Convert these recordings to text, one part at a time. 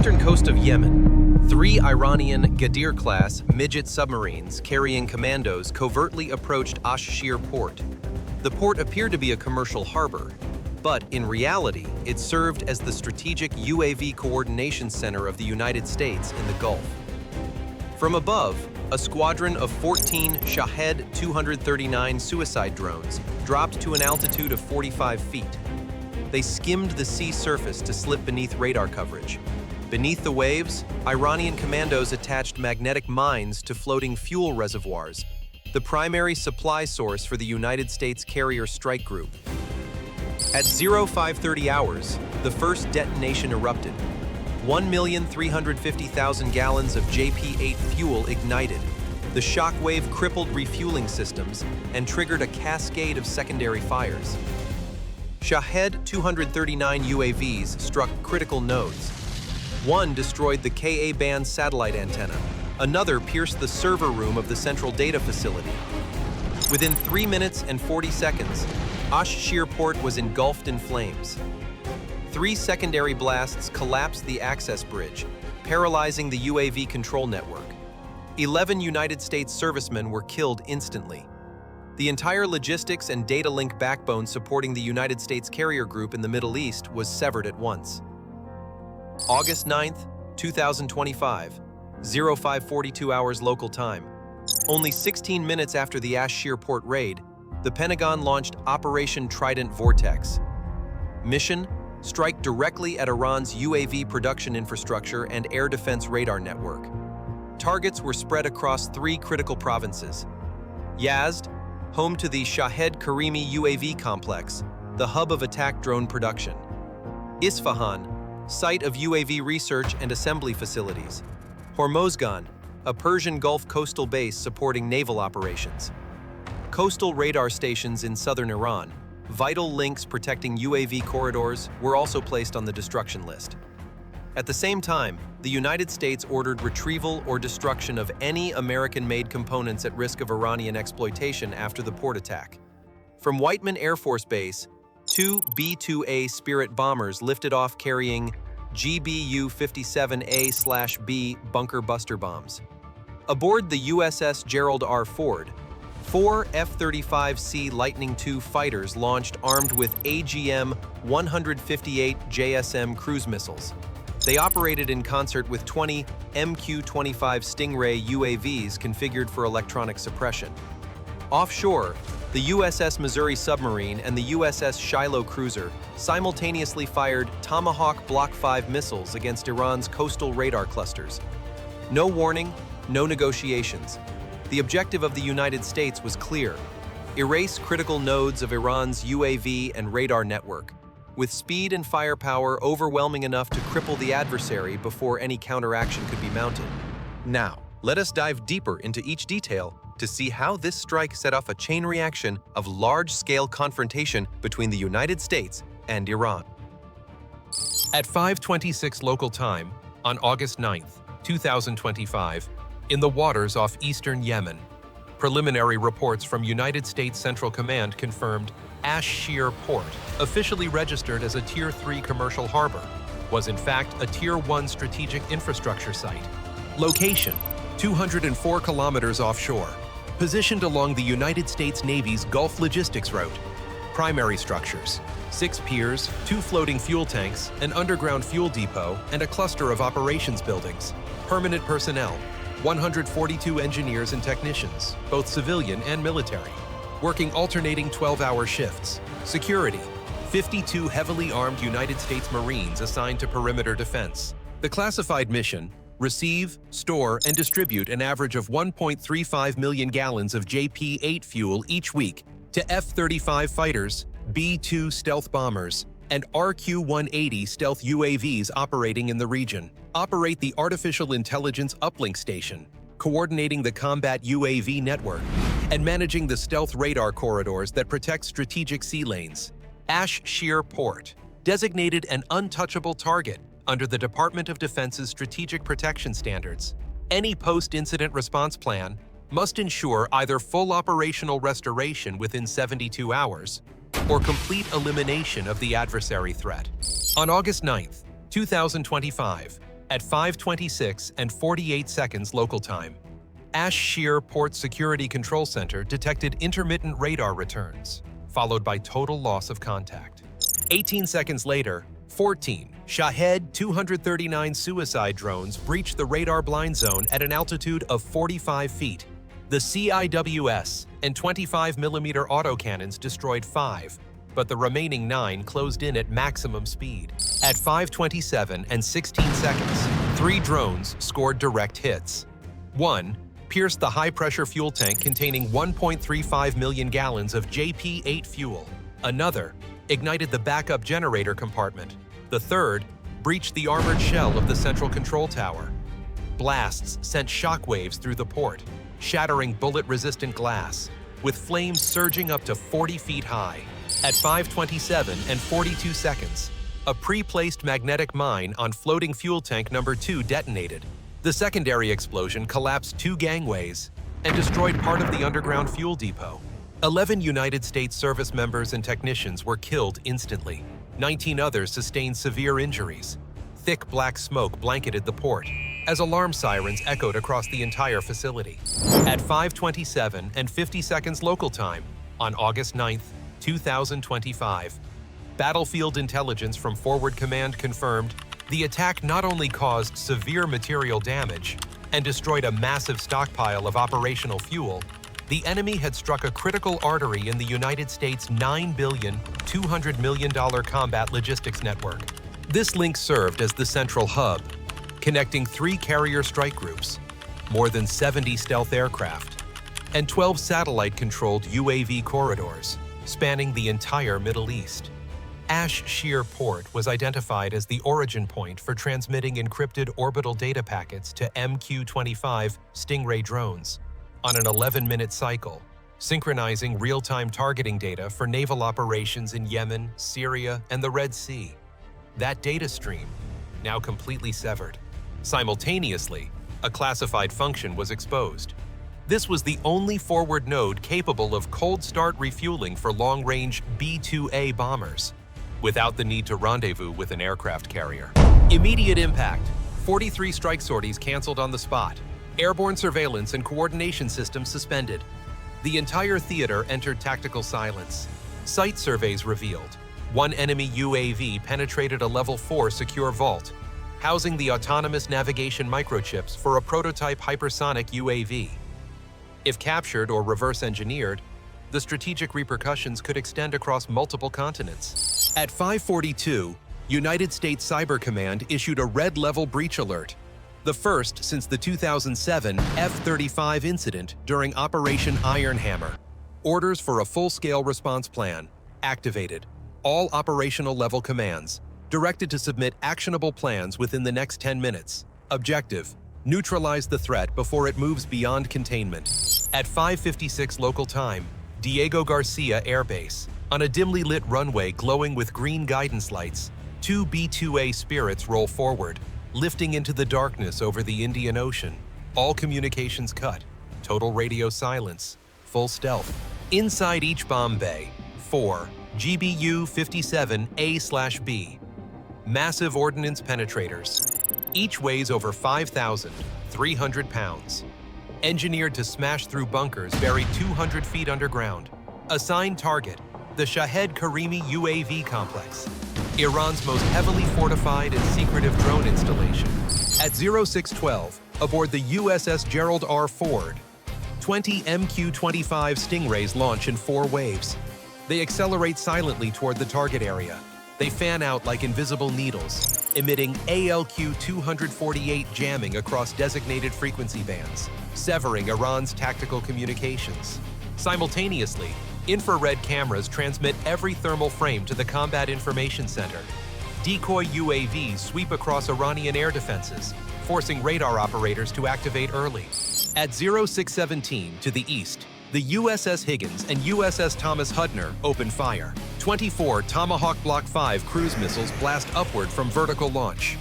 eastern coast of Yemen, 3 Iranian Ghadir-class midget submarines carrying commandos covertly approached Ash-Shir port. The port appeared to be a commercial harbor, but in reality, it served as the strategic UAV coordination center of the United States in the Gulf. From above, a squadron of 14 Shahed 239 suicide drones dropped to an altitude of 45 feet. They skimmed the sea surface to slip beneath radar coverage. Beneath the waves, Iranian commandos attached magnetic mines to floating fuel reservoirs, the primary supply source for the United States Carrier Strike Group. At 0530 hours, the first detonation erupted. 1,350,000 gallons of JP-8 fuel ignited. The shockwave crippled refueling systems and triggered a cascade of secondary fires. Shahed 239 UAVs struck critical nodes. One destroyed the Ka-band satellite antenna. Another pierced the server room of the central data facility. Within 3 minutes and 40 seconds, Ash-Shir port was engulfed in flames. 3 secondary blasts collapsed the access bridge, paralyzing the UAV control network. 11 United States servicemen were killed instantly. The entire logistics and data link backbone supporting the United States Carrier Group in the Middle East was severed at once. August 9th, 2025, 0542 hours local time. Only 16 minutes after the Ash-Shir port raid, the Pentagon launched Operation Trident Vortex. Mission: strike directly at Iran's UAV production infrastructure and air defense radar network. Targets were spread across 3 critical provinces. Yazd, home to the Shahed Karimi UAV complex, the hub of attack drone production. Isfahan, site of UAV research and assembly facilities. Hormozgan, a Persian Gulf coastal base supporting naval operations. Coastal radar stations in southern Iran, vital links protecting UAV corridors, were also placed on the destruction list. At the same time, the United States ordered retrieval or destruction of any American-made components at risk of Iranian exploitation after the port attack. From Whiteman Air Force Base, 2 B-2A Spirit bombers lifted off carrying GBU-57A/B bunker buster bombs. Aboard the USS Gerald R. Ford, 4 F-35C Lightning II fighters launched armed with AGM-158 JSM cruise missiles. They operated in concert with 20 MQ-25 Stingray UAVs configured for electronic suppression. Offshore, the USS Missouri submarine and the USS Shiloh cruiser simultaneously fired Tomahawk Block 5 missiles against Iran's coastal radar clusters. No warning, no negotiations. The objective of the United States was clear: erase critical nodes of Iran's UAV and radar network, with speed and firepower overwhelming enough to cripple the adversary before any counteraction could be mounted. Now, let us dive deeper into each detail to see how this strike set off a chain reaction of large-scale confrontation between the United States and Iran. At 5:26 local time, on August 9th, 2025, in the waters off eastern Yemen, preliminary reports from United States Central Command confirmed Ash-Shir port, officially registered as a Tier 3 commercial harbor, was in fact a Tier 1 strategic infrastructure site. Location: 204 kilometers offshore, positioned along the United States Navy's Gulf logistics route. Primary structures: 6 piers, 2 floating fuel tanks, an underground fuel depot, and a cluster of operations buildings. Permanent personnel: 142 engineers and technicians, both civilian and military, working alternating 12-hour shifts. Security: 52 heavily armed United States Marines assigned to perimeter defense. The classified mission: receive, store, and distribute an average of 1.35 million gallons of JP-8 fuel each week to F-35 fighters, B-2 stealth bombers, and RQ-180 stealth UAVs operating in the region. Operate the Artificial Intelligence Uplink Station, coordinating the combat UAV network, and managing the stealth radar corridors that protect strategic sea lanes. Ash-Shir port, designated an untouchable target under the Department of Defense's Strategic Protection Standards. Any post-incident response plan must ensure either full operational restoration within 72 hours or complete elimination of the adversary threat. On August 9th, 2025, At 5:26 and 48 seconds local time, Ash Shear Port Security Control Center detected intermittent radar returns, followed by total loss of contact. 18 seconds later, 14 Shahed 239 suicide drones breached the radar blind zone at an altitude of 45 feet. The CIWS and 25mm autocannons destroyed 5, but the remaining 9 closed in at maximum speed. At 5:27 and 16 seconds, 3 drones scored direct hits. 1 pierced the high-pressure fuel tank containing 1.35 million gallons of JP-8 fuel. Another ignited the backup generator compartment. The third breached the armored shell of the central control tower. Blasts sent shockwaves through the port, shattering bullet-resistant glass, with flames surging up to 40 feet high. At 5:27 and 42 seconds, a pre-placed magnetic mine on floating fuel tank number 2 detonated. The secondary explosion collapsed 2 gangways and destroyed part of the underground fuel depot. 11 United States service members and technicians were killed instantly. 19 others sustained severe injuries. Thick black smoke blanketed the port as alarm sirens echoed across the entire facility. At 5:27 and 50 seconds local time, on August 9, 2025, battlefield intelligence from Forward Command confirmed the attack not only caused severe material damage and destroyed a massive stockpile of operational fuel, the enemy had struck a critical artery in the United States' $9.2 billion combat logistics network. This link served as the central hub, connecting 3 carrier strike groups, more than 70 stealth aircraft, and 12 satellite-controlled UAV corridors spanning the entire Middle East. Ash Shear Port was identified as the origin point for transmitting encrypted orbital data packets to MQ-25 Stingray drones on an 11-minute cycle, synchronizing real-time targeting data for naval operations in Yemen, Syria, and the Red Sea. That data stream, now completely severed. Simultaneously, a classified function was exposed. This was the only forward node capable of cold start refueling for long-range B-2A bombers, without the need to rendezvous with an aircraft carrier. Immediate impact. 43 strike sorties canceled on the spot. Airborne surveillance and coordination systems suspended. The entire theater entered tactical silence. Site surveys revealed 1 enemy UAV penetrated a Level 4 secure vault, housing the autonomous navigation microchips for a prototype hypersonic UAV. If captured or reverse-engineered, the strategic repercussions could extend across multiple continents. At 5:42, United States Cyber Command issued a red-level breach alert, the first since the 2007 F-35 incident during Operation Iron Hammer. Orders for a full-scale response plan activated. All operational level commands directed to submit actionable plans within the next 10 minutes. Objective: neutralize the threat before it moves beyond containment. At 5:56 local time, Diego Garcia Air Base, on a dimly lit runway glowing with green guidance lights, 2 B-2A Spirits roll forward, lifting into the darkness over the Indian Ocean. All communications cut, total radio silence, full stealth. Inside each bomb bay, 4 GBU-57A/B, massive ordnance penetrators. Each weighs over 5,300 pounds. Engineered to smash through bunkers buried 200 feet underground. Assigned target: the Shahed Karimi UAV complex, Iran's most heavily fortified and secretive drone installation. At 0612, aboard the USS Gerald R. Ford, 20 MQ-25 Stingrays launch in 4 waves. They accelerate silently toward the target area. They fan out like invisible needles, emitting ALQ-248 jamming across designated frequency bands, severing Iran's tactical communications. Simultaneously, infrared cameras transmit every thermal frame to the Combat Information Center. Decoy UAVs sweep across Iranian air defenses, forcing radar operators to activate early. At 0617 to the east, the USS Higgins and USS Thomas Hudner open fire. 24 Tomahawk Block 5 cruise missiles blast upward from vertical launch.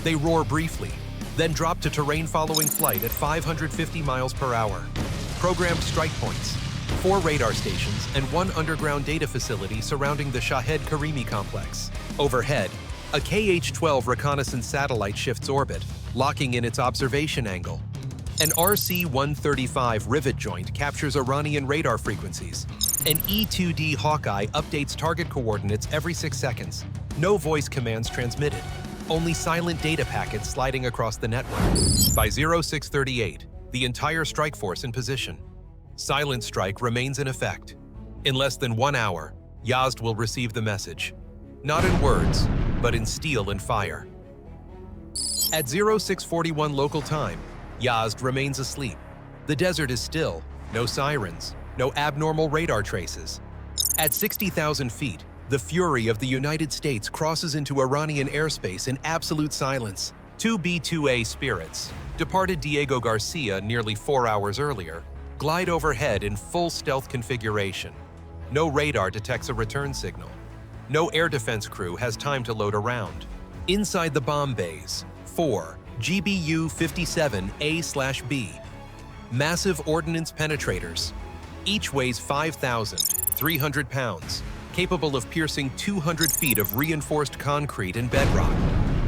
They roar briefly, then drop to terrain-following flight at 550 miles per hour. Programmed strike points, 4 radar stations, and 1 underground data facility surrounding the Shahed Karimi complex. Overhead, A KH-12 reconnaissance satellite shifts orbit, locking in its observation angle. An RC-135 rivet joint captures Iranian radar frequencies. An E-2D Hawkeye updates target coordinates every 6 seconds. No voice commands transmitted, only silent data packets sliding across the network. By 0638, the entire strike force in position. Silent strike remains in effect. In less than 1 hour, Yazd will receive the message. Not in words, but in steel and fire. At 0641 local time, Yazd remains asleep. The desert is still, no sirens, no abnormal radar traces. At 60,000 feet, the fury of the United States crosses into Iranian airspace in absolute silence. 2 B-2A Spirits, departed Diego Garcia nearly 4 hours earlier, glide overhead in full stealth configuration. No radar detects a return signal. No air defense crew has time to load around. Inside the bomb bays, 4 GBU-57A/B. Massive ordnance penetrators. Each weighs 5,300 pounds, capable of piercing 200 feet of reinforced concrete and bedrock.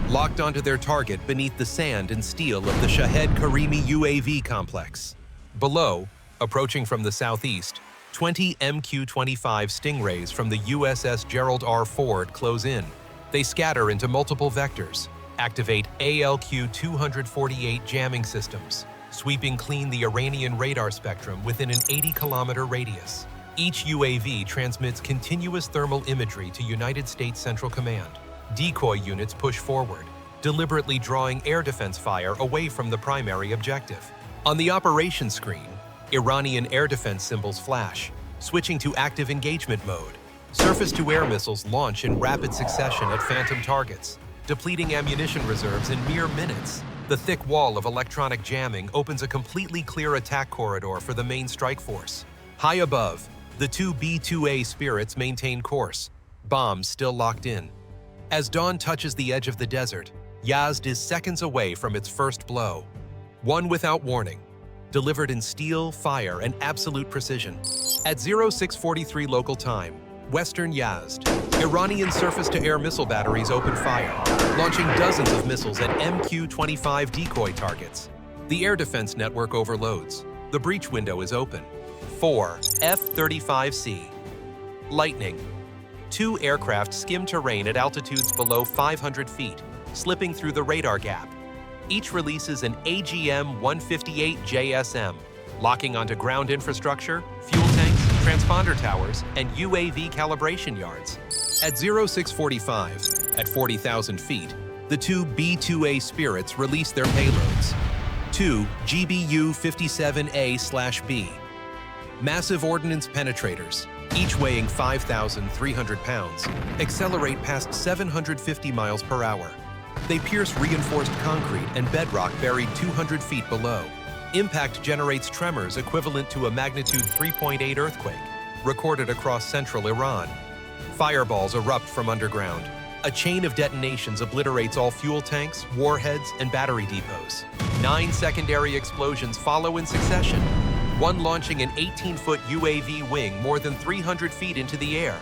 Locked onto their target beneath the sand and steel of the Shahed Karimi UAV complex. Below, approaching from the southeast, 20 MQ-25 Stingrays from the USS Gerald R. Ford close in. They scatter into multiple vectors, activate ALQ-248 jamming systems, sweeping clean the Iranian radar spectrum within an 80-kilometer radius. Each UAV transmits continuous thermal imagery to United States Central Command. Decoy units push forward, deliberately drawing air defense fire away from the primary objective. On the operations screen, Iranian air defense symbols flash, switching to active engagement mode. Surface-to-air missiles launch in rapid succession at phantom targets, depleting ammunition reserves in mere minutes. The thick wall of electronic jamming opens a completely clear attack corridor for the main strike force. High above, the 2 B-2A Spirits maintain course, bombs still locked in. As dawn touches the edge of the desert, Yazd is seconds away from its first blow. One without warning, delivered in steel, fire, and absolute precision. At 0643 local time, Western Yazd, Iranian surface-to-air missile batteries open fire, launching dozens of missiles at MQ-25 decoy targets. The air defense network overloads. The breach window is open. 4 F-35C. Lightning. 2 aircraft skim terrain at altitudes below 500 feet, slipping through the radar gap. Each releases an AGM-158 JSM, locking onto ground infrastructure, fuel tanks, transponder towers, and UAV calibration yards. At 0645, at 40,000 feet, the 2 B-2A Spirits release their payloads. 2 GBU-57A/B. Massive ordnance penetrators, each weighing 5,300 pounds, accelerate past 750 miles per hour. They pierce reinforced concrete and bedrock buried 200 feet below. Impact generates tremors equivalent to a magnitude 3.8 earthquake, recorded across central Iran. Fireballs erupt from underground. A chain of detonations obliterates all fuel tanks, warheads, and battery depots. 9 secondary explosions follow in succession, one launching an 18-foot UAV wing more than 300 feet into the air,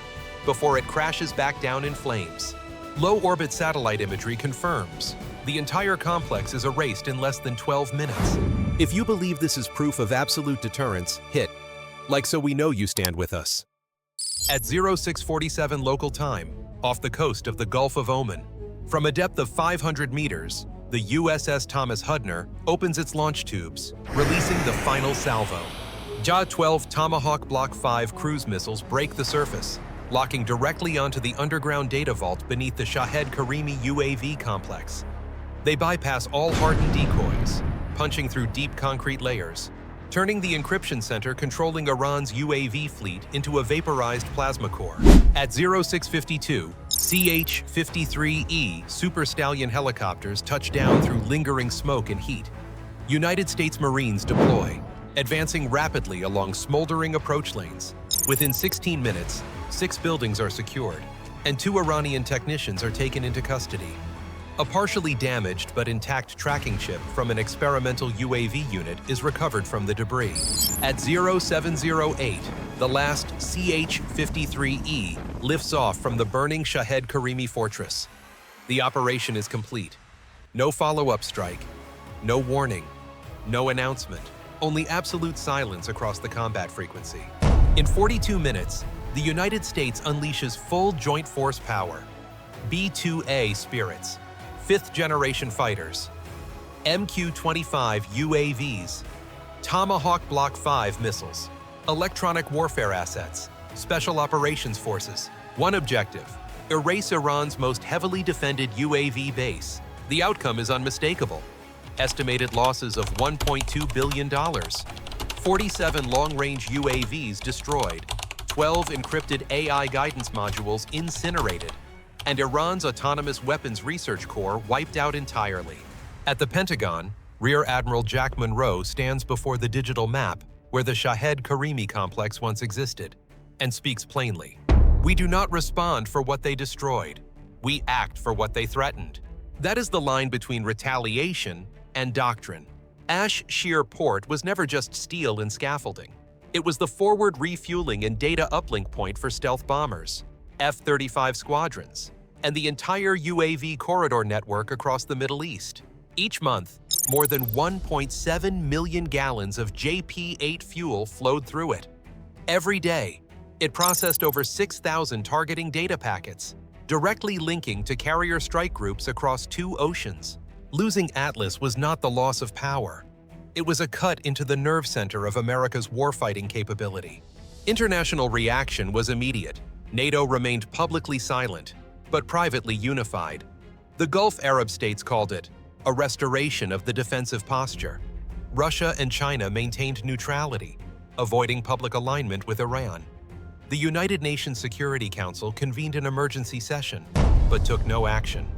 before it crashes back down in flames. Low-orbit satellite imagery confirms the entire complex is erased in less than 12 minutes. If you believe this is proof of absolute deterrence, hit like so we know you stand with us. At 0647 local time, off the coast of the Gulf of Oman, from a depth of 500 meters, the USS Thomas Hudner opens its launch tubes, releasing the final salvo. Ja-12 Tomahawk Block 5 cruise missiles break the surface, locking directly onto the underground data vault beneath the Shahed Karimi UAV complex. They bypass all hardened decoys, punching through deep concrete layers, turning the encryption center controlling Iran's UAV fleet into a vaporized plasma core. At 0652, CH-53E Super Stallion helicopters touch down through lingering smoke and heat. United States Marines deploy, advancing rapidly along smoldering approach lanes. Within 16 minutes, 6 buildings are secured, and 2 Iranian technicians are taken into custody. A partially damaged but intact tracking chip from an experimental UAV unit is recovered from the debris. At 0708, the last CH-53E lifts off from the burning Shahed Karimi fortress. The operation is complete. No follow-up strike, no warning, no announcement, only absolute silence across the combat frequency. In 42 minutes, the United States unleashes full joint force power. B-2A Spirits, 5th-generation fighters, MQ-25 UAVs, Tomahawk Block 5 missiles, electronic warfare assets, special operations forces. One objective: erase Iran's most heavily defended UAV base. The outcome is unmistakable. Estimated losses of $1.2 billion, 47 long-range UAVs destroyed, 12 encrypted AI guidance modules incinerated, and Iran's Autonomous Weapons Research Corps wiped out entirely. At the Pentagon, Rear Admiral Jack Monroe stands before the digital map where the Shahed Karimi complex once existed, and speaks plainly. We do not respond for what they destroyed. We act for what they threatened. That is the line between retaliation and doctrine. Ash Shear Port was never just steel and scaffolding. It was the forward refueling and data uplink point for stealth bombers, F-35 squadrons, and the entire UAV corridor network across the Middle East. Each month, more than 1.7 million gallons of JP-8 fuel flowed through it. Every day, it processed over 6,000 targeting data packets, directly linking to carrier strike groups across 2 oceans. Losing Atlas was not the loss of power. It was a cut into the nerve center of America's warfighting capability. International reaction was immediate. NATO remained publicly silent, but privately unified. The Gulf Arab states called it a restoration of the defensive posture. Russia and China maintained neutrality, avoiding public alignment with Iran. The United Nations Security Council convened an emergency session, but took no action.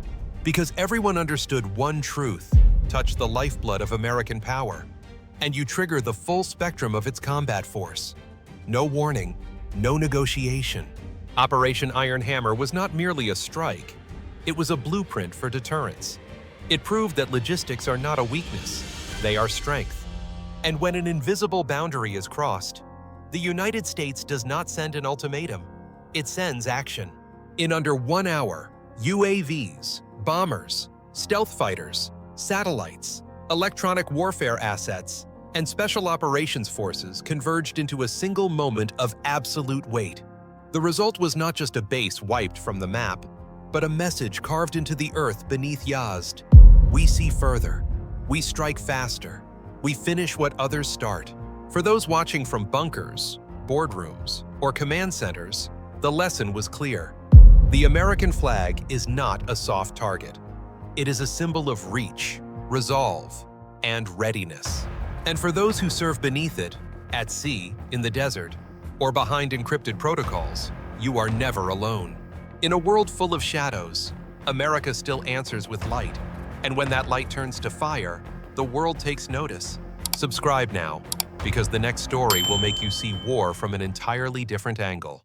Because everyone understood one truth: touch the lifeblood of American power, and you trigger the full spectrum of its combat force. No warning, no negotiation. Operation Iron Hammer was not merely a strike, it was a blueprint for deterrence. It proved that logistics are not a weakness, they are strength. And when an invisible boundary is crossed, the United States does not send an ultimatum, it sends action. In under 1 hour, UAVs, bombers, stealth fighters, satellites, electronic warfare assets, and special operations forces converged into a single moment of absolute weight. The result was not just a base wiped from the map, but a message carved into the earth beneath Yazd. We see further. We strike faster. We finish what others start. For those watching from bunkers, boardrooms, or command centers, the lesson was clear. The American flag is not a soft target. It is a symbol of reach, resolve, and readiness. And for those who serve beneath it, at sea, in the desert, or behind encrypted protocols, you are never alone. In a world full of shadows, America still answers with light. And when that light turns to fire, the world takes notice. Subscribe now, because the next story will make you see war from an entirely different angle.